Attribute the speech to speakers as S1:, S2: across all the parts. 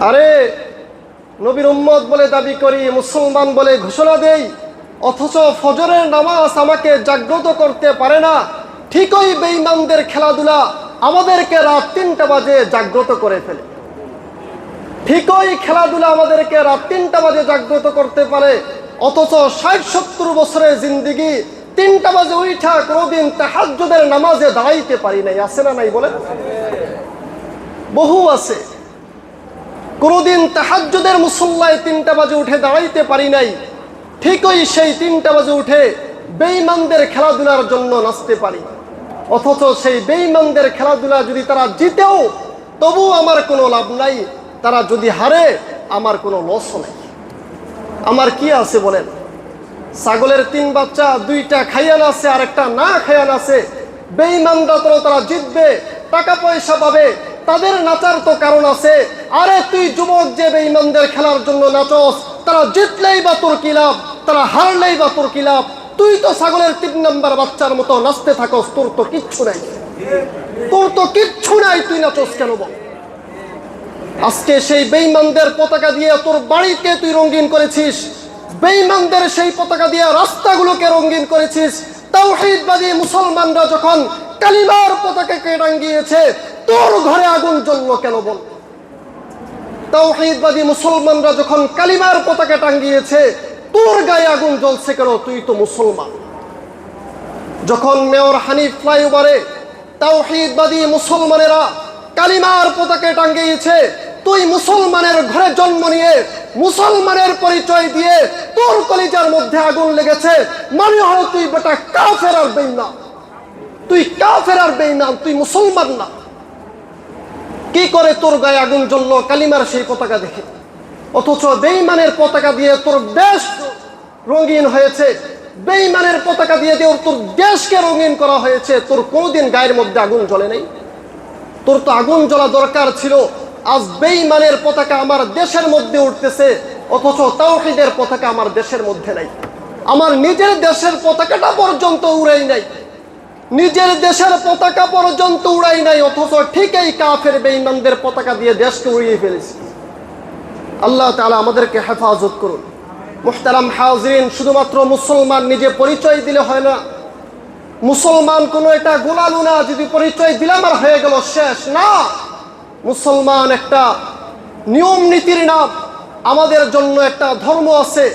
S1: আরে নবীর উম্মত বলে দাবি করি, মুসলমান বলে ঘোষণা দেই, অথচ ফজরের নামাজ আমাকে জাগ্রত করতে পারে না। ঠিকই বেঈমানদের খেলাধুলা আমাদেরকে রাত ৩টা বাজে জাগ্রত করে ফেলে। ঠিকই খেলাধুলা আমাদেরকে রাত ৩টা বাজে জাগ্রত করতে পারে, অথচ ৬০-৭০ বছরের জিন্দিগি ৩টা বাজে উঠা কোনোদিন তাহাজ্জুদের নামাজে দাঁড়াইতে পারি নাই। আছে না নাই বলেন? বহু আছে। কোনোদিন তাহাজ্জুদের মুসল্লায় ৩টা বাজে উঠে দাঁড়াইতে পারি নাই। ঠিকই সেই ৩টা বাজে উঠে বেঈমানদের খেলাধুলার জন্য নাচতে পারি, অথচ সেই বেঈমানদের খেলাধুলা যদি তারা জিতেও তবু আমার কোনো লাভ নাই, তারা যদি হারে আমার কোনো লসও নাই। আমার কি আছে বলেন? ছাগলের ৩ বাচ্চা, 2টা খাইয়ান আছে আর একটা না খাইয়ান আছে। বেঈমানরা তো তারা জিতবে, টাকা পয়সা পাবে, তাদের নাচার তো কারণ আছে। আরে তুই যুবক যে বেঈমানদের খেলার জন্য নাচস, তারা জিতলেই বা তোর কি লাভ, তারা হারলেই বা তোর কি লাভ? তুই তো ছাগলের 3 নাম্বার বাচ্চার মতো নাচতে থাকস, তোর তো কিচ্ছু নাই, তোর তো কিচ্ছু নাই, তুই নাচস কেন বল? আজকে সেই বেঈমানদের পতাকা দিয়ে তোর বাড়িকে তুই রঙিন করেছিস, বেঈমানদের সেই পতাকা দিয়ে রাস্তাগুলোকে রঙিন করেছিস। তাওহীদবাদী মুসলমানরা যখন কালিমার পতাকাকে টাঙ্গিয়েছে, তোর ঘরে আগুন জ্বললো কেন বল? তাওহীদবাদী মুসলমানরা যখন কালিমার পতাকা টাঙ্গিয়েছে, তোর গায়ে আগুন জ্বলছে কেন? তুই তো মুসলমান। যখন মেয়র হানিফ ফ্লাইওভারে তাওহীদবাদী মুসলমানেরা কালিমার পতাকা টাঙ্গিয়েছে, তুই মুসলমানের ঘরে জন্ম নিয়ে মুসলমানের পরিচয় দিয়ে তোর কলিজার মধ্যে আগুন লেগেছে, মানে হয় তুই বেটা কাফের আর বেঈমান। তুই কাফের আর বেঈমান, তুই মুসলমান না। কি করে তোর গায়ে আগুন জ্বললো কালিমার সেই পতাকা দেখে? অথচ বেঈমানের পতাকা দিয়ে তোর দেশ রঙিন হয়েছে, বেঈমানের পতাকা দিয়ে তোর দেশকে রঙিন করা হয়েছে। তোর কোনোদিন গায়ের মধ্যে আগুন জ্বলে নাই? তোর তো আগুন জ্বলা দরকার ছিল। আজ বেঈমানের পতাকা আমার দেশের মধ্যে উঠতেছে, অথচ তাওহীদের পতাকা আমার দেশের মধ্যে নাই। আমার নিজের দেশের পতাকাটা পর্যন্ত উড়াই নাই, নিজের দেশের পতাকা পর্যন্ত উড়াই নাই, অথচ ঠিকই কাফের বেঈমানদের পতাকা দিয়ে দেশকে উড়িয়ে ফেলেছি। আল্লাহ তাআলা আমাদেরকে হেফাজত করুন। মুহতারাম হাজিরিন, শুধুমাত্র মুসলমান নিজে পরিচয় দিলে হয় না। মুসলমান কোনো একটা গোলালু না, যদি পরিচয় দিলাম আর হয়ে গেল শেষ না। মুসলমান একটা নিয়ম নীতির নাম। আমাদের জন্য একটা ধর্ম আছে,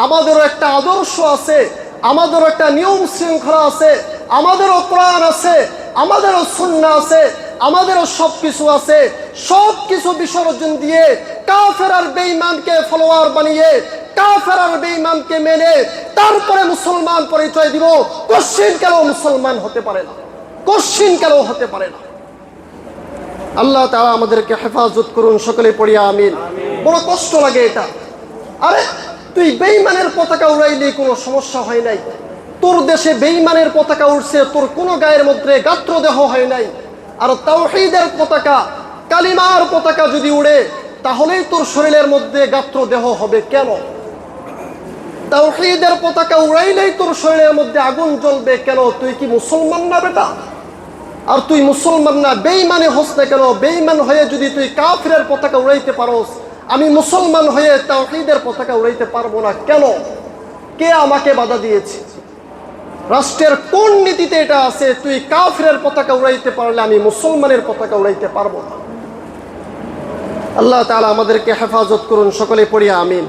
S1: আমাদেরও একটা আদর্শ আছে, আমাদেরও একটা নিয়ম শৃঙ্খলা আছে, আমাদেরও কোরআন আছে, আমাদেরও সুন্নাহ আছে, আমাদেরও সব কিছু আছে। সব কিছু বিসর্জন দিয়ে কাফের আর বেঈমানকে ফলোয়ার বানিয়ে, কাফের আর বেঈমানকে মেনে তারপরে মুসলমান পরিচয় দিব, কোশ্চিন কেন মুসলমান হতে পারে না? কোশ্চিন কেন হতে পারে না? আল্লাহ তাআলা আমাদেরকে হেফাজত করুন, সকলে পড়ি আমিন। বড় কষ্ট লাগে এটা। আরে তুই বেঈমানের পতাকা উড়াইলে কোনো সমস্যা হয় নাই, তোর দেশে বেঈমানের পতাকা উড়ছে, তোর কোনো গায়ের মধ্যে গাত্রদেহ হয় নাই। আর তাওহীদের পতাকা, কালিমার পতাকা যদি উড়ে, তাহলেই তোর শরীরের মধ্যে গাত্রদেহ হবে কেন? তাওহীদের পতাকা উড়াইলেই তোর শরীরের মধ্যে আগুন জ্বলবে কেন? তুই কি মুসলমান না বেটা? আর তুই মুসলমান না, বেঈমানে হস না কেন? বেঈমান হয়ে যদি তুই কাফিরের পতাকা উড়াইতে পারোস, আমি মুসলমান হয়ে তাওহীদের পতাকা উড়াইতে পারবো না কেন? কে আমাকে বাধা দিয়েছে? রাষ্ট্রের কোন নীতিতে এটা আছে? তুই কাফিরের পতাকা উড়াইতে পারলে আমি মুসলমানের পতাকা উড়াইতে পারবো না। আল্লাহ তাআলা আমাদেরকে হেফাজত করুন, সকলে পড়ি আমিন।